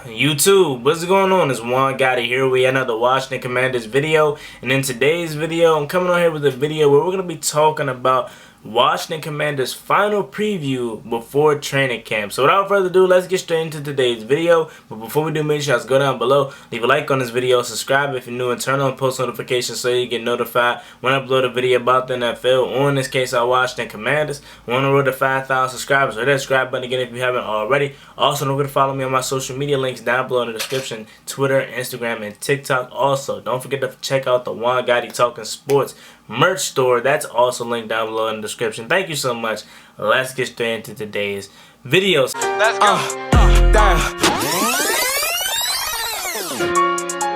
YouTube, what's going on? It's Juan Gotti here with another Washington Commanders video, and in today's video I'm coming on here with a video where we're going to be talking about Washington Commanders final preview before training camp. So without further ado, let's get straight into today's video. But before we do, make sure you go down below, leave a like on this video, subscribe if you're new, and turn on post notifications so you get notified when I upload a video about the NFL, or in this case our Washington Commanders. We're on the road to 5,000 subscribers. Hit that subscribe button again if you haven't already. Also, don't forget to follow me on my social media links down below in the description: Twitter, Instagram, and TikTok. Also, don't forget to check out the Juan Gotti Talking Sports merch store. That's also linked down below in the description. Thank you so much. Let's get straight into today's videos. Let's go.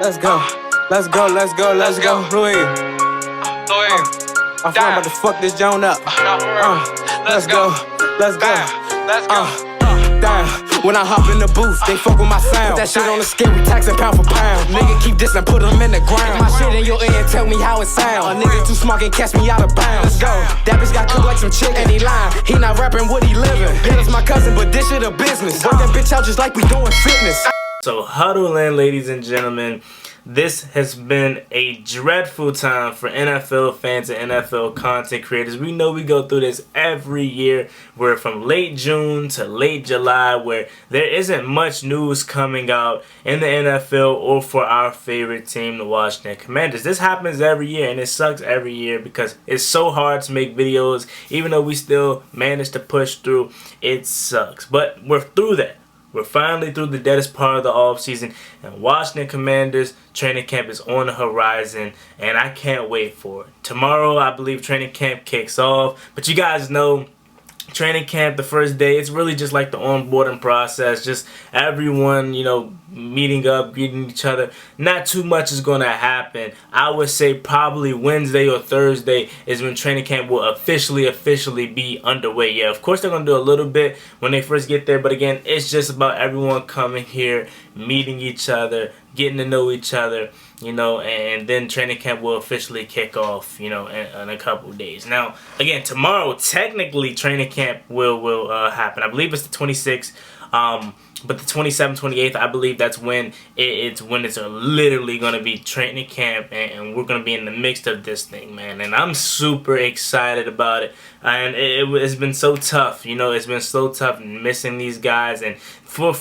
Let's go. Let's go. Let's go. Let's go. Louis. I'm about to fuck this joint up. Let's go. Let's go. Let's go. When I hop in the booth, they fuck with my sound. Put that shit on the scale, we taxin' pound for pound. Nigga keep dissing, put them in the ground. My shit in your ear and tell me how it sound. A nigga too smart can catch me out of bounds. Let's go. That bitch got cooked like some chicken. And he lying, he not rapping what he living. Yeah, that's my cousin, but this shit a business. Work that bitch out just like we doing fitness. So huddle in, ladies and gentlemen. This has been a dreadful time for NFL fans and NFL content creators. We know we go through this every year. We're from late June to late July where there isn't much news coming out in the NFL or for our favorite team, the Washington Commanders. This happens every year, and it sucks every year because it's so hard to make videos. Even though we still manage to push through, it sucks. But we're through that. We're finally through the deadest part of the offseason, and Washington Commanders training camp is on the horizon, and I can't wait for it. Tomorrow, I believe training camp kicks off, but you guys know training camp, the first day, it's really just like the onboarding process. Just everyone, meeting up, greeting each other. Not too much is going to happen. I would say probably Wednesday or Thursday is when training camp will officially be underway. Yeah, of course they're going to do a little bit when they first get there, but again, it's just about everyone coming here, meeting each other, getting to know each other, and then training camp will officially kick off, in a couple of days. Now, again, tomorrow, technically, training camp will happen. I believe it's the 26th, but the 27th, 28th, I believe that's when it's literally going to be training camp, and we're going to be in the midst of this thing, man. And I'm super excited about it. And it's been so tough, it's been so tough missing these guys, and for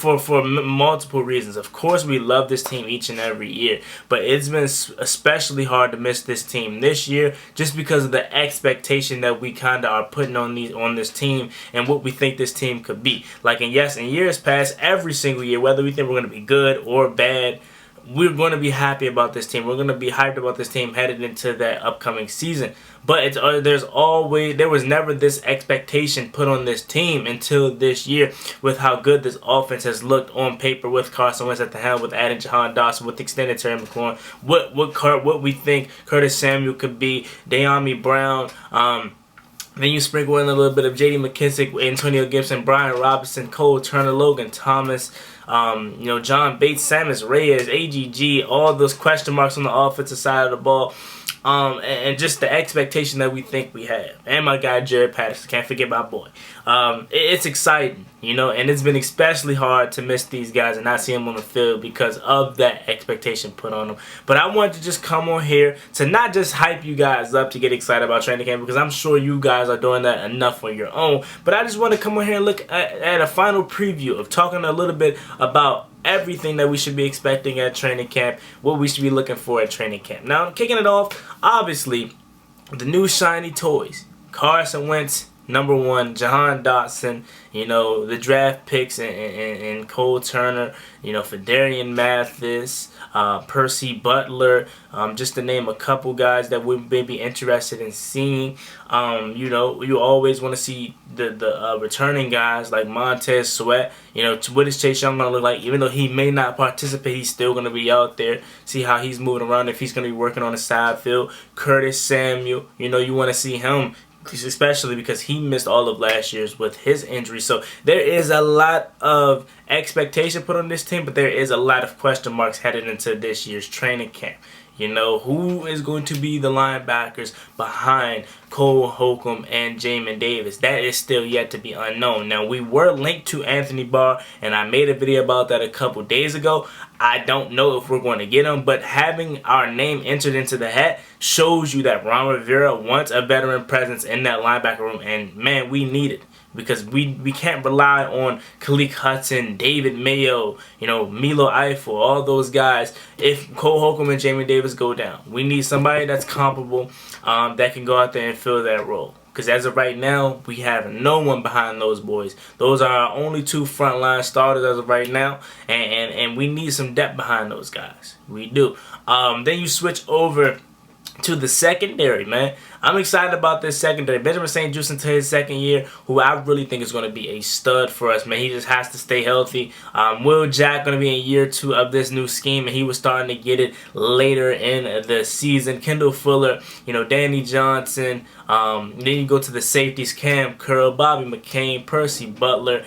multiple reasons. Of course, we love this team each and every year, but it's been especially hard to miss this team this year just because of the expectation that we kind of are putting on this team and what we think this team could be. Like, in years past, every single year, whether we think we're going to be good or bad, we're going to be happy about this team. We're going to be hyped about this team headed into that upcoming season. But there was never this expectation put on this team until this year with how good this offense has looked on paper with Carson Wentz at the helm, with adding Jahan Dawson, with extended Terry McLaurin, what we think Curtis Samuel could be, De'Ami Brown. Then you sprinkle in a little bit of J.D. McKissick, Antonio Gibson, Brian Robinson, Cole Turner, Logan Thomas, John Bates, Samus Reyes, AGG, all those question marks on the offensive side of the ball. And just the expectation that we think we have. And my guy Jared Patterson, can't forget my boy. It's exciting, and it's been especially hard to miss these guys and not see them on the field because of that expectation put on them. But I wanted to just come on here to not just hype you guys up to get excited about training camp, because I'm sure you guys are doing that enough on your own. But I just want to come on here and look at a final preview of talking a little bit about everything that we should be expecting at training camp, what we should be looking for at training camp. Now, kicking it off, obviously, the new shiny toys. Carson Wentz, number one, Jahan Dotson, the draft picks and Cole Turner, Fedarian Mathis, Percy Butler, just to name a couple guys that we may be interested in seeing. You always want to see the returning guys like Montez Sweat. What is Chase Young going to look like? Even though he may not participate, he's still going to be out there. See how he's moving around, if he's going to be working on the side field. Curtis Samuel, you want to see him, especially because he missed all of last year's with his injury. So there is a lot of expectation put on this team, but there is a lot of question marks headed into this year's training camp. You know, who is going to be the linebackers behind Cole Holcomb and Jamin Davis? That is still yet to be unknown. Now, we were linked to Anthony Barr, and I made a video about that a couple days ago. I don't know if we're going to get him, but having our name entered into the hat shows you that Ron Rivera wants a veteran presence in that linebacker room, and man, we need it. Because we can't rely on Khalil Hudson, David Mayo, you know, Milo Eifel, all those guys. If Cole Holcomb and Jamin Davis go down, we need somebody that's comparable, that can go out there and fill that role. Because as of right now, we have no one behind those boys. Those are our only two frontline starters as of right now, and we need some depth behind those guys. We do. Then you switch over to the secondary, man. I'm excited about this secondary. Benjamin St. Juste into his second year, who I really think is going to be a stud for us, man. He just has to stay healthy. Will Jack going to be in year 2 of this new scheme, and he was starting to get it later in the season. Kendall Fuller, you know, Danny Johnson. Then you go to the safeties, Cam Curl, Bobby McCain, Percy Butler,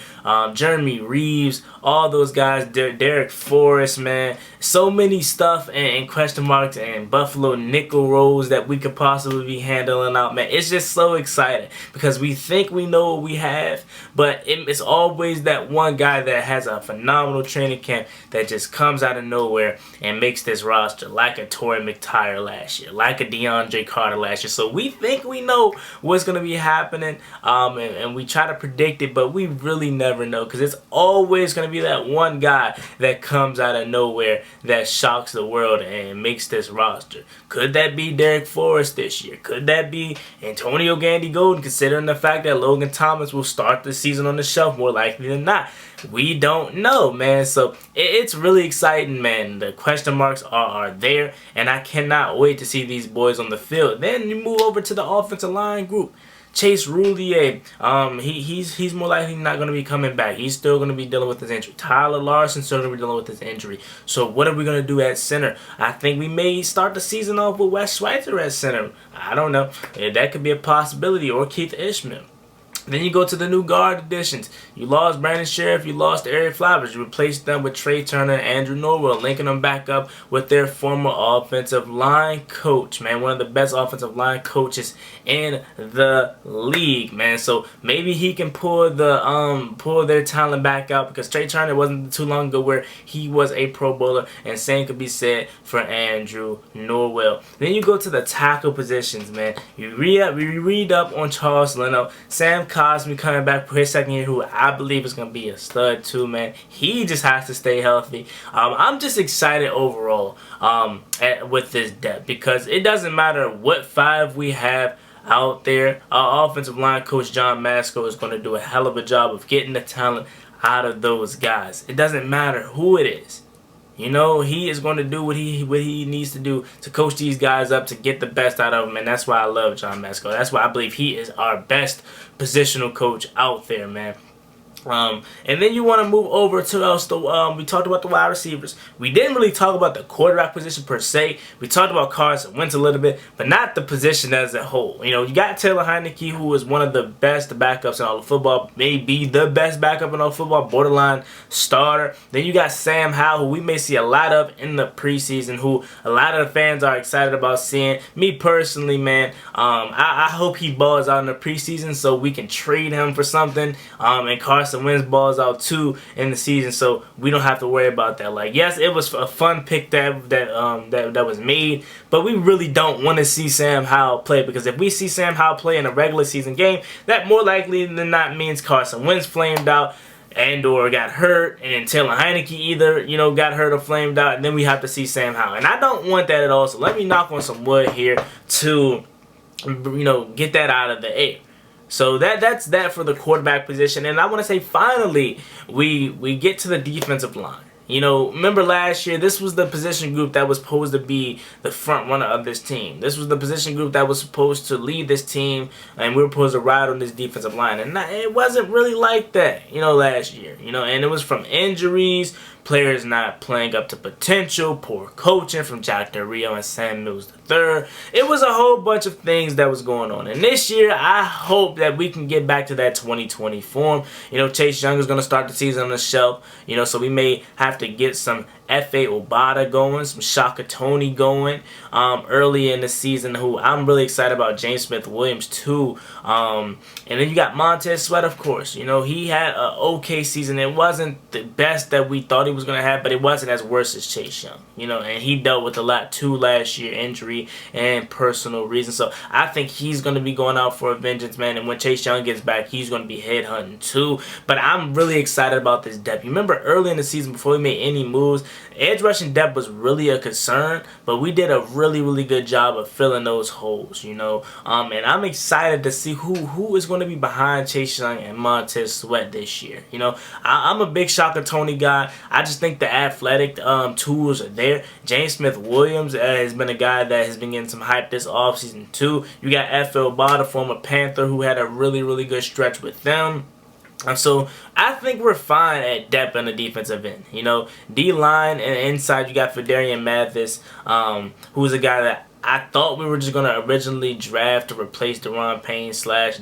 Jeremy Reeves, all those guys, Derek Forrest, man. So many stuff and question marks and Buffalo nickel rolls that we could possibly be handling out, man. It's just so exciting because we think we know what we have, but it's always that one guy that has a phenomenal training camp that just comes out of nowhere and makes this roster, like a Torrey McTyer last year, like a DeAndre Carter last year. So we think we know what's going to be happening, and we try to predict it, but we really never know because it's always going to be that one guy that comes out of nowhere that shocks the world and makes this roster. Could that be Derek Forrest this year? Could that be Antonio Gandy Golden, considering the fact that Logan Thomas will start the season on the shelf more likely than not? We don't know, man. So it's really exciting, man. The question marks are there, and I cannot wait to see these boys on the field. Then you move over to the offensive line group. Chase Roulier, he's more likely not going to be coming back. He's still going to be dealing with his injury. Tyler Larson still going to be dealing with his injury. So what are we going to do at center? I think we may start the season off with Wes Schweitzer at center. I don't know. That could be a possibility. Or Keith Ishmael. Then you go to the new guard additions. You lost Brandon Sheriff, you lost Eric Flowers. You replaced them with Trey Turner and Andrew Norwell, linking them back up with their former offensive line coach, man. One of the best offensive line coaches in the league, man. So maybe he can pull their talent back out, because Trey Turner wasn't too long ago where he was a Pro Bowler, and same could be said for Andrew Norwell. Then you go to the tackle positions, man. We read up on Charles Leno, Sam Cosmi coming back for his second year, who I believe is going to be a stud too, man. He just has to stay healthy. I'm just excited overall with this depth, because it doesn't matter what 5 we have out there. Our offensive line coach John Masco is going to do a hell of a job of getting the talent out of those guys. It doesn't matter who it is. You know, he is going to do what he needs to do to coach these guys up to get the best out of them, and that's why I love John Masco. That's why I believe he is our best positional coach out there, man. And then you want to move over to we talked about the wide receivers. We didn't really talk about the quarterback position per se. We talked about Carson Wentz a little bit, but not the position as a whole. You know, you got Taylor Heineke, who is one of the best backups in all of football, maybe the best backup in all of football, borderline starter. Then you got Sam Howell, who we may see a lot of in the preseason, who a lot of the fans are excited about seeing. Me personally, man, I hope he balls out in the preseason so we can trade him for something. And Carson Wentz balls out too in the season, so we don't have to worry about that. Like, yes, it was a fun pick that was made, but we really don't want to see Sam Howell play, because if we see Sam Howell play in a regular season game, that more likely than not means Carson Wentz flamed out and or got hurt, and then Taylor Heineke either, you know, got hurt or flamed out, and then we have to see Sam Howell, and I don't want that at all. So let me knock on some wood here to, you know, get that out of the air. So that's that for the quarterback position. And I want to say, finally, we get to the defensive line. You know, remember last year, this was the position group that was supposed to be the front runner of this team. This was the position group that was supposed to lead this team, and we were supposed to ride on this defensive line. And it wasn't really like that, you know, last year. You know, and it was from injuries, players not playing up to potential, poor coaching from Jack Del Rio and Sam Mills III. It was a whole bunch of things that was going on. And this year, I hope that we can get back to that 2020 form. You know, Chase Young is going to start the season on the shelf, you know, so we may have to get some F.A. Obata going, some Shaka Toney going early in the season, who I'm really excited about. James Smith-Williams too. And then you got Montez Sweat, of course. You know, he had an okay season. It wasn't the best that we thought he was going to have, but it wasn't as worse as Chase Young. You know, and he dealt with a lot too last year, injury and personal reasons. So I think he's going to be going out for a vengeance, man. And when Chase Young gets back, he's going to be headhunting too. But I'm really excited about this depth. You remember early in the season, before we made any moves, edge rushing depth was really a concern, but we did a really, really good job of filling those holes, you know. And I'm excited to see who is going to be behind Chase Young and Montez Sweat this year. You know, I'm a big Shaka Toney guy. I just think the athletic tools are there. James Smith-Williams has been a guy that has been getting some hype this offseason too. You got F.A. Obata, former Panther, who had a really, really good stretch with them. So I think we're fine at depth on the defensive end. You know, D-line and inside you got Fedarian Mathis, who's a guy that I thought we were just going to originally draft to replace Deron Payne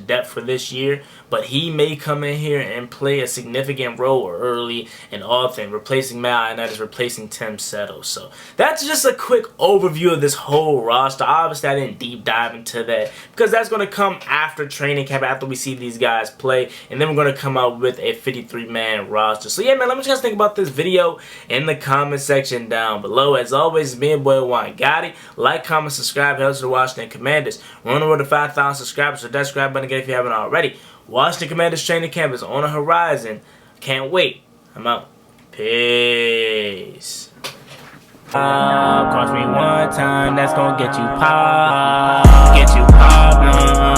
/ depth for this year, but he may come in here and play a significant role early and often, replacing Matt, and that is replacing Tim Settle. So that's just a quick overview of this whole roster. Obviously, I didn't deep dive into that because that's going to come after training camp, after we see these guys play, and then we're going to come out with a 53-man roster. So yeah, man, let me just think about this video in the comment section down below. As always, it's me and boy Juan Gotti. Like, comment, subscribe, helps the Washington Commanders. We're on the road to 5,000 subscribers, so that subscribe button again if you haven't already. Washington Commanders training camp is on the horizon. Can't wait. I'm out. Peace. Cross me one time, that's gonna get you pop. Get you poppin'.